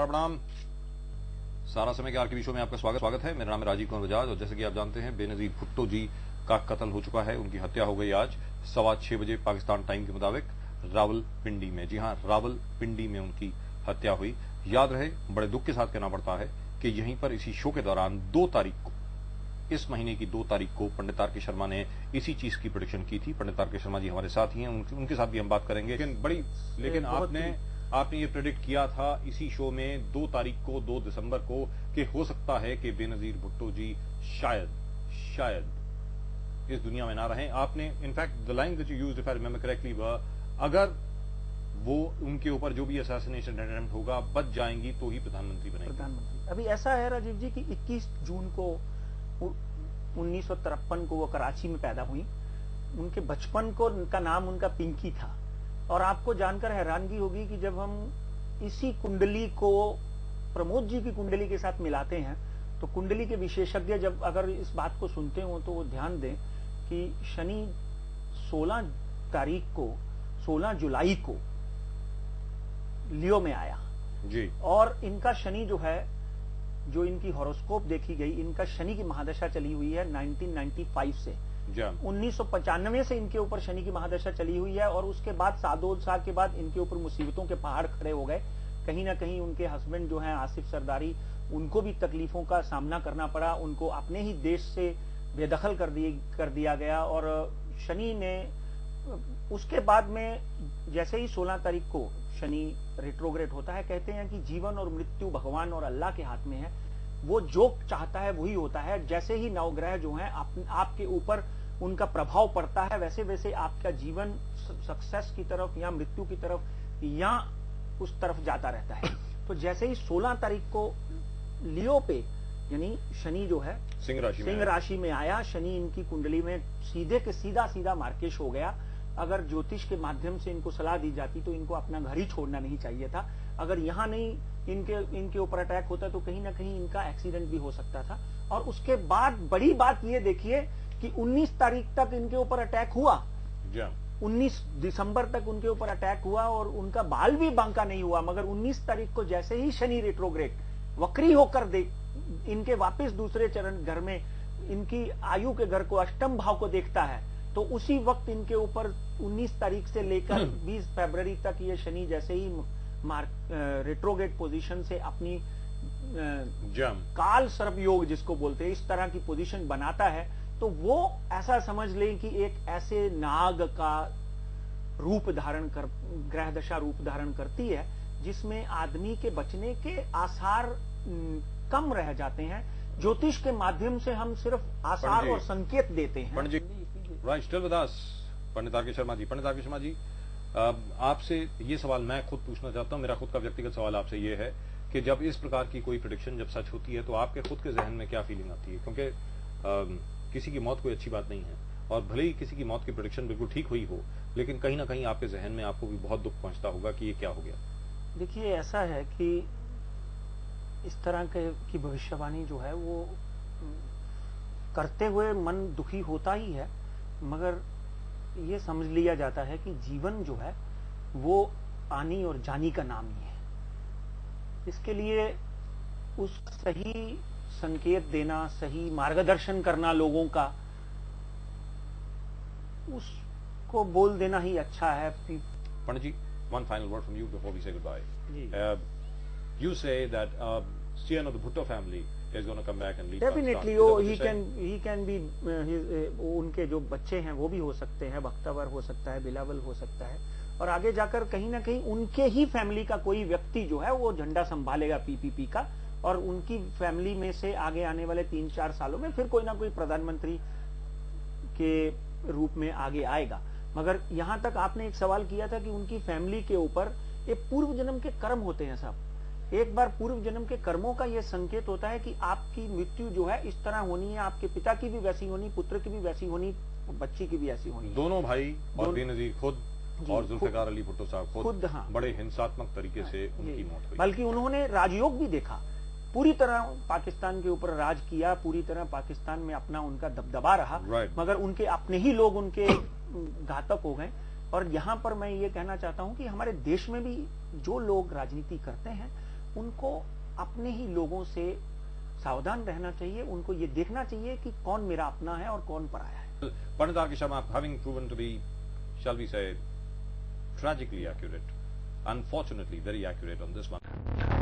प्रणाम। सारा समय के आरटीवी शो में आपका स्वागत है। मेरा नाम है राजीव कुमार बजाज और जैसे कि आप जानते हैं बेनजीर भुट्टो जी का कत्ल हो चुका है। उनकी हत्या हो गई आज 6:15 बजे पाकिस्तान टाइम के मुताबिक रावलपिंडी में। जी हां, रावलपिंडी में उनकी हत्या हुई। याद रहे, बड़े दुख के साथ कहना पड़ता है कि यहीं पर इसी शो के दौरान 2 तारीख को, इस महीने की 2 तारीख को पंडित तारकी शर्मा ने इसी चीज की प्रेडिक्शन की थी। पंडित तारकी शर्मा जी हमारे साथ ही हैं, उनके साथ भी हम बात करेंगे। लेकिन आपने ये प्रेडिक्ट किया था इसी शो में 2 तारीख को, 2 दिसंबर को, कि हो सकता है कि बेनजीर भुट्टो जी शायद इस दुनिया में ना रहें। आपने in fact the line that you used, if I remember correctly, अगर वो उनके ऊपर जो भी असैसिनेशन अटेम्प्ट होगा बच जाएंगी तो ही प्रधानमंत्री बनेंगे। अभी ऐसा है राजीव जी कि 21 जून को 1953 को वो कराची में पैदा हुई। उनके बचपन को उनका नाम उनका पिंकी था। और आपको जानकर हैरानगी होगी कि जब हम इसी कुंडली को प्रमोद जी की कुंडली के साथ मिलाते हैं तो कुंडली के विशेषज्ञ जब अगर इस बात को सुनते हो तो वो ध्यान दें कि शनि 16 जुलाई को लियो में आया जी। और इनका शनि जो है, जो इनकी हॉरोस्कोप देखी गई, इनका शनि की महादशा चली हुई है 1995 से। 1995 से इनके ऊपर शनि की महादशा चली हुई है और उसके बाद 2 साल के बाद इनके ऊपर मुसीबतों के पहाड़ खड़े हो गए। कहीं ना कहीं उनके हस्बैंड जो हैं आसिफ सरदारी, उनको भी तकलीफों का सामना करना पड़ा। उनको अपने ही देश से बेदखल कर दिया गया। और शनि ने उसके बाद में जैसे ही 16 तारीख को शनि रेट्रोग्रेड होता है, कहते हैं कि जीवन और मृत्यु भगवान और अल्लाह के हाथ में है। वो जो चाहता है वही होता है। जैसे ही नवग्रह जो हैं आपके ऊपर उनका प्रभाव पड़ता है, वैसे वैसे आपका जीवन सक्सेस की तरफ या मृत्यु की तरफ या उस तरफ जाता रहता है। तो जैसे ही 16 तारीख को लियो पे यानी शनि जो है सिंह राशि में आया, शनि इनकी कुंडली में सीधे के सीधा मार्केश हो गया। अगर ज्योतिष के माध्यम से इनको सलाह दी जाती तो इनको अपना घर ही छोड़ना नहीं चाहिए था। अगर यहां नहीं इनके ऊपर अटैक होता तो कहीं ना कहीं इनका एक्सीडेंट भी हो सकता था। और उसके बाद बड़ी बात ये देखिए कि 19 तारीख तक इनके ऊपर अटैक हुआ। 19 दिसंबर तक उनके ऊपर अटैक हुआ और उनका बाल भी बांका नहीं हुआ। मगर 19 तारीख को जैसे ही शनि रेट्रोग्रेड वक्री होकर इनके वापस दूसरे चरण घर में इनकी आयु के घर को, अष्टम भाव को देखता है, तो उसी वक्त इनके ऊपर 19 तारीख से लेकर 20 फरवरी तक ये शनि जैसे ही रेट्रोग्रेड पोजीशन से अपनी काल सर्प योग जिसको बोलते हैं, इस तरह की पोजीशन बनाता है, तो वो ऐसा समझ लें कि एक ऐसे नाग का रूप धारण कर ग्रह दशा रूप धारण करती है जिसमें आदमी के बचने के आसार कम रह जाते हैं। ज्योतिष के माध्यम से हम सिर्फ आसार और संकेत देते हैं। पंडित तारकी शर्मा जी, आपसे ये सवाल मैं खुद पूछना चाहता हूं। मेरा खुद का व्यक्तिगत सवाल आपसे ये है कि जब इस प्रकार की कोई प्रेडिक्शन जब सच होती है तो आपके खुद के जहन में क्या फीलिंग आती है? क्योंकि किसी की मौत कोई अच्छी बात नहीं है और भले ही किसी की मौत की प्रेडिक्शन बिल्कुल ठीक हुई हो, लेकिन कहीं ना कहीं आपके जहन में आपको भी बहुत दुख पहुंचता होगा कि ये क्या हो गया। देखिए, ऐसा है कि इस तरह की भविष्यवाणी जो है वो करते हुए मन दुखी होता ही है, मगर ये समझ लिया जाता है कि जीवन जो है वो आनी और जानी का नाम ही है। इसके लिए उस सही संकेत देना, सही मार्गदर्शन करना लोगों का, उसको बोल देना ही अच्छा है। पंडित जी, one final word from you before we say goodbye. You say that Sian of the Bhutto family is going to come back and lead Definitely, he can be उनके जो बच्चे हैं वो भी हो सकते हैं, बख्तावर हो सकता है, बिलावल हो सकता है, और आगे जाकर कहीं ना कहीं उनके ही फैमिली का कोई व्यक्ति जो है वो झंडा संभालेगा पीपीपी का, और उनकी फैमिली में से आगे आने वाले 3-4 सालों में फिर कोई ना कोई प्रधानमंत्री के रूप में आगे आएगा। मगर यहां तक आपने एक सवाल किया था कि उनकी फैमिली के ऊपर ये पूर्व जन्म के कर्म होते हैं साहब। एक बार पूर्व जन्म के कर्मों का यह संकेत होता है कि आपकी मृत्यु जो है इस तरह होनी है, आपके पिता की भी वैसी होनी, पुत्र की भी वैसी होनी, बच्ची की भी ऐसी होनी। दोनों भाई और बेनजीर खुद और जुल्फिकार अली भुट्टो साहब खुद बड़े हिंसात्मक तरीके से उनकी मौत हुई। बल्कि उन्होंने राजयोग भी देखा, पूरी तरह पाकिस्तान के ऊपर राज किया, पूरी तरह पाकिस्तान में अपना उनका दबदबा रहा, मगर उनके अपने ही लोग उनके घातक हो गए। और यहां पर मैं ये कहना चाहता हूं कि हमारे देश में भी जो लोग राजनीति करते हैं उनको अपने ही लोगों से सावधान रहना चाहिए। उनको ये देखना चाहिए कि कौन मेरा अपना है और कौन पराया है। Pandit R. K. Sharma, having proven to be, shall we say, tragically accurate, unfortunately very accurate on this one.